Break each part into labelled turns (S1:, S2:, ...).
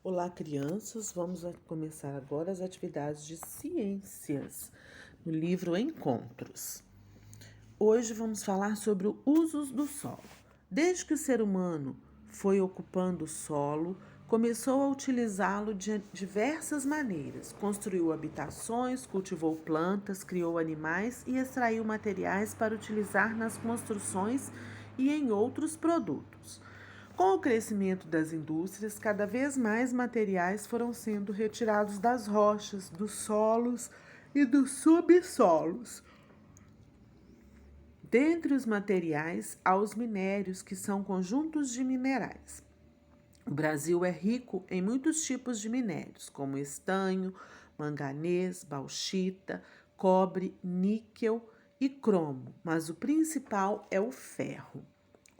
S1: Olá, crianças. Começar agora as atividades de ciências no livro Encontros. Hoje vamos falar sobre os usos do solo. Desde que o ser humano foi ocupando o solo, começou a utilizá-lo de diversas maneiras. Construiu habitações, cultivou plantas, criou animais e extraiu materiais para utilizar nas construções e em outros produtos. Com o crescimento das indústrias, cada vez mais materiais foram sendo retirados das rochas, dos solos e dos subsolos. Dentre os materiais, há os minérios, que são conjuntos de minerais. O Brasil é rico em muitos tipos de minérios, como estanho, manganês, bauxita, cobre, níquel e cromo, mas o principal é o ferro.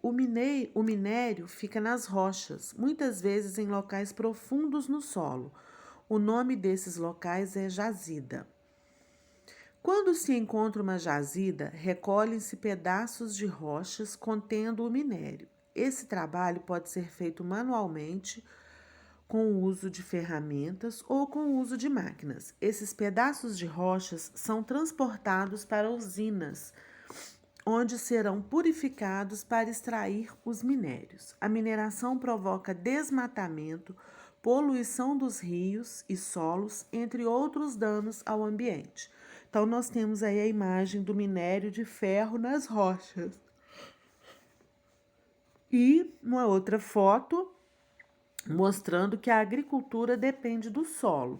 S1: O minério fica nas rochas, muitas vezes em locais profundos no solo. O nome desses locais é jazida. Quando se encontra uma jazida, recolhem-se pedaços de rochas contendo o minério. Esse trabalho pode ser feito manualmente, com o uso de ferramentas ou com o uso de máquinas. Esses pedaços de rochas são transportados para usinas, onde serão purificados para extrair os minérios. A mineração provoca desmatamento, poluição dos rios e solos, entre outros danos ao ambiente. Então, nós temos aí a imagem do minério de ferro nas rochas. E uma outra foto mostrando que a agricultura depende do solo.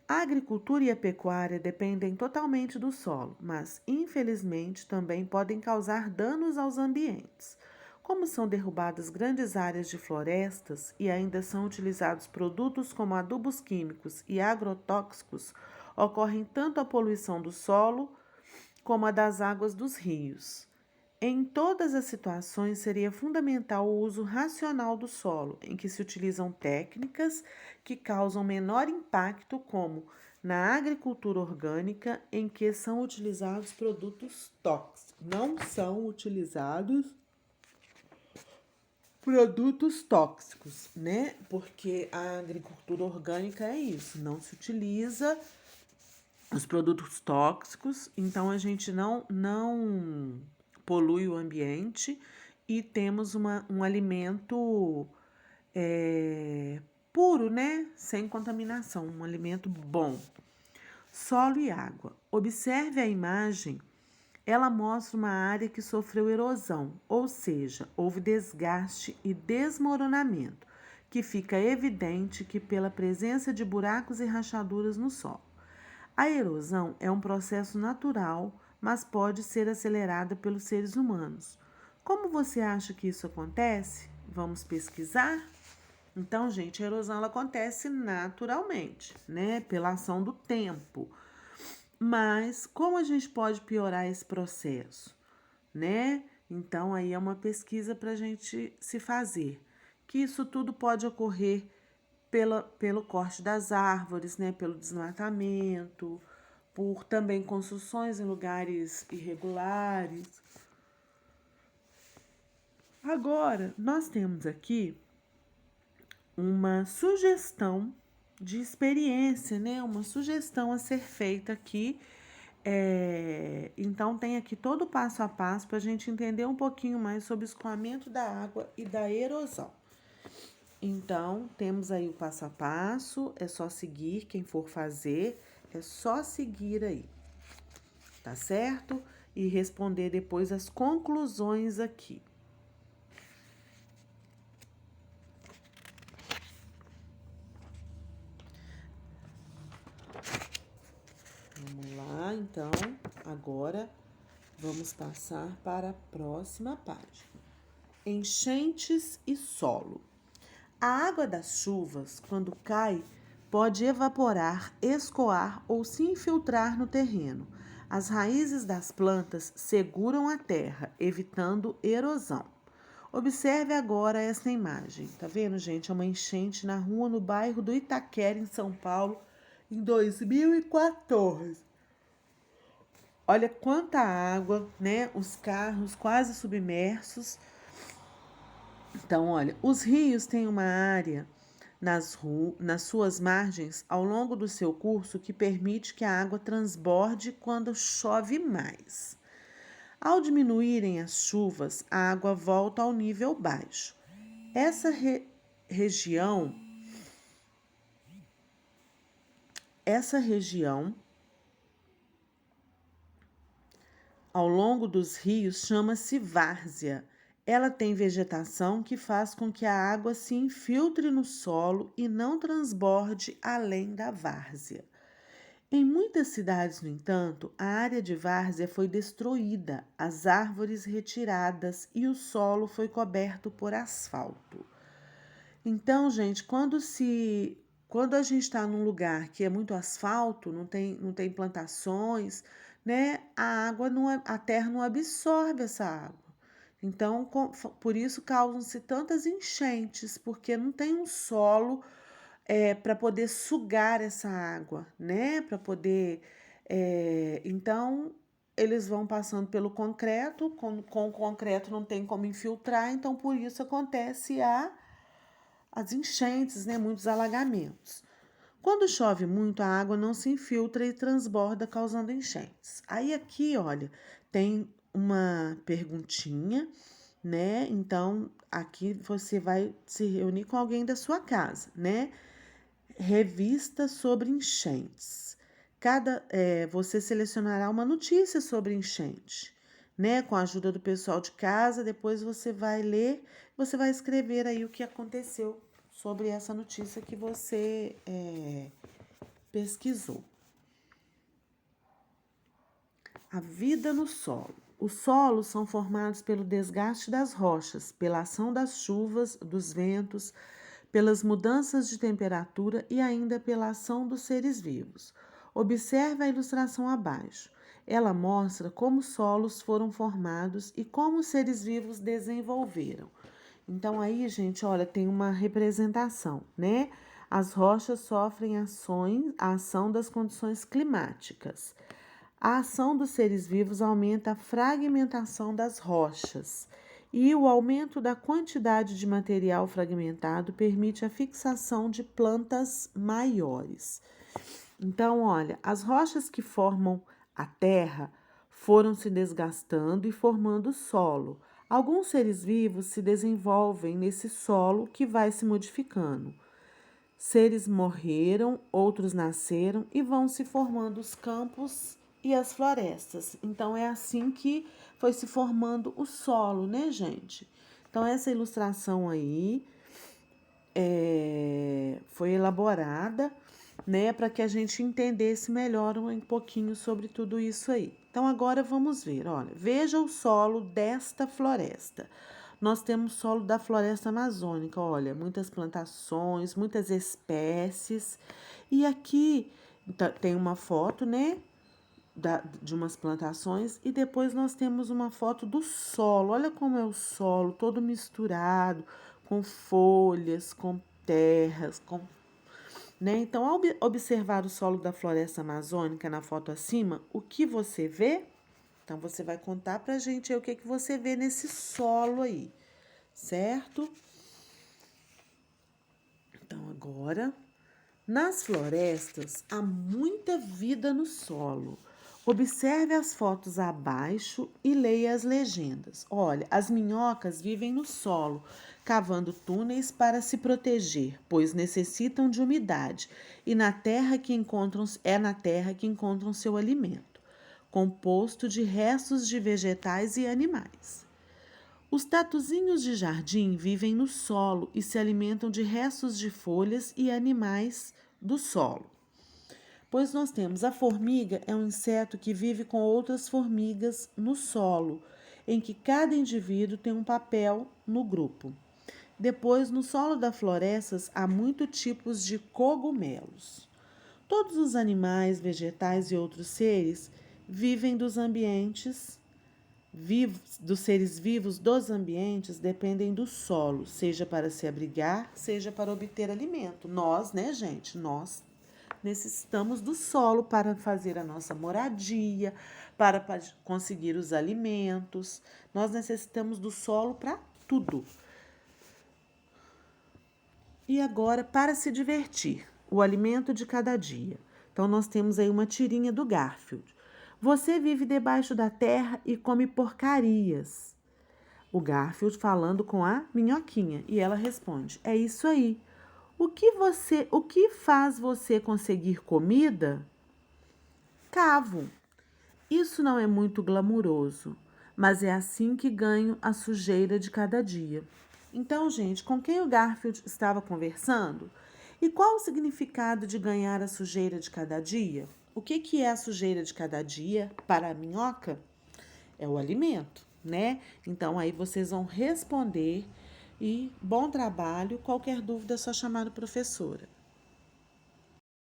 S1: A agricultura e a pecuária dependem totalmente do solo, mas infelizmente também podem causar danos aos ambientes. Como são derrubadas grandes áreas de florestas e ainda são utilizados produtos como adubos químicos e agrotóxicos, ocorre tanto a poluição do solo como a das águas dos rios. Em todas as situações, seria fundamental o uso racional do solo, em que se utilizam técnicas que causam menor impacto, como na agricultura orgânica, em que são utilizados produtos tóxicos. Não são utilizados produtos tóxicos, né? Porque a agricultura orgânica é isso, não se utiliza os produtos tóxicos, então a gente não polui o ambiente e temos um alimento puro, né? Sem contaminação, um alimento bom. Solo e água. Observe a imagem. Ela mostra uma área que sofreu erosão, ou seja, houve desgaste e desmoronamento, que fica evidente que pela presença de buracos e rachaduras no solo. A erosão é um processo natural, mas pode ser acelerada pelos seres humanos. Como você acha que isso acontece? Vamos pesquisar? Então, gente, a erosão ela acontece naturalmente, né? Pela ação do tempo. Mas como a gente pode piorar esse processo, né? Então, aí é uma pesquisa para a gente se fazer. Que isso tudo pode ocorrer pelo corte das árvores, né? Pelo desmatamento, por também construções em lugares irregulares. Agora, nós temos aqui uma sugestão de experiência, né? Uma sugestão a ser feita aqui. Então, tem aqui todo o passo a passo para a gente entender um pouquinho mais sobre o escoamento da água e da erosão. Então, temos aí o passo a passo, é só seguir, quem for fazer, é só seguir aí, tá certo? E responder depois as conclusões aqui. Vamos lá, então, agora vamos passar para a próxima página. Enchentes e solo. A água das chuvas, quando cai, pode evaporar, escoar ou se infiltrar no terreno. As raízes das plantas seguram a terra, evitando erosão. Observe agora essa imagem. Tá vendo, gente? É uma enchente na rua no bairro do Itaquera, em São Paulo, em 2014. Olha quanta água, né? Os carros quase submersos. Então, olha, os rios têm uma área nas suas margens ao longo do seu curso que permite que a água transborde quando chove mais. Ao diminuírem as chuvas, a água volta ao nível baixo. Essa região ao longo dos rios chama-se várzea. Ela tem vegetação que faz com que a água se infiltre no solo e não transborde além da várzea. Em muitas cidades, no entanto, a área de várzea foi destruída, as árvores retiradas e o solo foi coberto por asfalto. Então, gente, quando a gente está num lugar que é muito asfalto, não tem plantações, né? A terra não absorve essa água. Então, por isso causam-se tantas enchentes, porque não tem um solo para poder sugar essa água, né? Para poder. Então, eles vão passando pelo concreto, com o concreto não tem como infiltrar, então por isso acontece as enchentes, né? Muitos alagamentos. Quando chove muito, a água não se infiltra e transborda, causando enchentes. Aí aqui, olha, tem uma perguntinha, né? Então, aqui você vai se reunir com alguém da sua casa, né? Revista sobre enchentes. Você selecionará uma notícia sobre enchente, né? Com a ajuda do pessoal de casa, depois você vai ler, você vai escrever aí o que aconteceu sobre essa notícia que você pesquisou. A vida no solo. Os solos são formados pelo desgaste das rochas, pela ação das chuvas, dos ventos, pelas mudanças de temperatura e ainda pela ação dos seres vivos. Observe a ilustração abaixo. Ela mostra como os solos foram formados e como os seres vivos desenvolveram. Então aí, gente, olha, tem uma representação, né? As rochas sofrem a ação das condições climáticas. A ação dos seres vivos aumenta a fragmentação das rochas e o aumento da quantidade de material fragmentado permite a fixação de plantas maiores. Então, olha, as rochas que formam a terra foram se desgastando e formando solo. Alguns seres vivos se desenvolvem nesse solo que vai se modificando. Seres morreram, outros nasceram e vão se formando os campos e as florestas. Então, é assim que foi se formando o solo, né, gente? Então, essa ilustração aí foi elaborada, né, para que a gente entendesse melhor um pouquinho sobre tudo isso aí. Então, agora vamos ver, olha, veja o solo desta floresta. Nós temos solo da floresta amazônica, olha, muitas plantações, muitas espécies. E aqui tem uma foto, né, de umas plantações e depois nós temos uma foto do solo. Olha como é o solo, todo misturado, com folhas, com terras, né? Então, ao observar o solo da floresta amazônica na foto acima, o que você vê? Então, você vai contar pra gente aí o que você vê nesse solo aí, certo? Então, agora, nas florestas há muita vida no solo. Observe as fotos abaixo e leia as legendas. Olha, as minhocas vivem no solo, cavando túneis para se proteger, pois necessitam de umidade, e é na terra que encontram seu alimento, composto de restos de vegetais e animais. Os tatuzinhos de jardim vivem no solo e se alimentam de restos de folhas e animais do solo. Pois nós temos a formiga, é um inseto que vive com outras formigas no solo, em que cada indivíduo tem um papel no grupo. Depois, no solo das florestas, há muitos tipos de cogumelos. Todos os animais, vegetais e outros seres vivem dos seres vivos dos ambientes dependem do solo, seja para se abrigar, seja para obter alimento. Nós, né, gente? Nós necessitamos do solo para fazer a nossa moradia, para conseguir os alimentos. Nós necessitamos do solo para tudo. E agora, para se divertir, o alimento de cada dia. Então, nós temos aí uma tirinha do Garfield. Você vive debaixo da terra e come porcarias. O Garfield falando com a minhoquinha. E ela responde: é isso aí. O que faz você conseguir comida? Cavo. Isso não é muito glamuroso, mas é assim que ganho a sujeira de cada dia. Então, gente, com quem o Garfield estava conversando? E qual o significado de ganhar a sujeira de cada dia? O que é a sujeira de cada dia para a minhoca? É o alimento, né? Então, aí vocês vão responder e bom trabalho. Qualquer dúvida é só chamar a professora.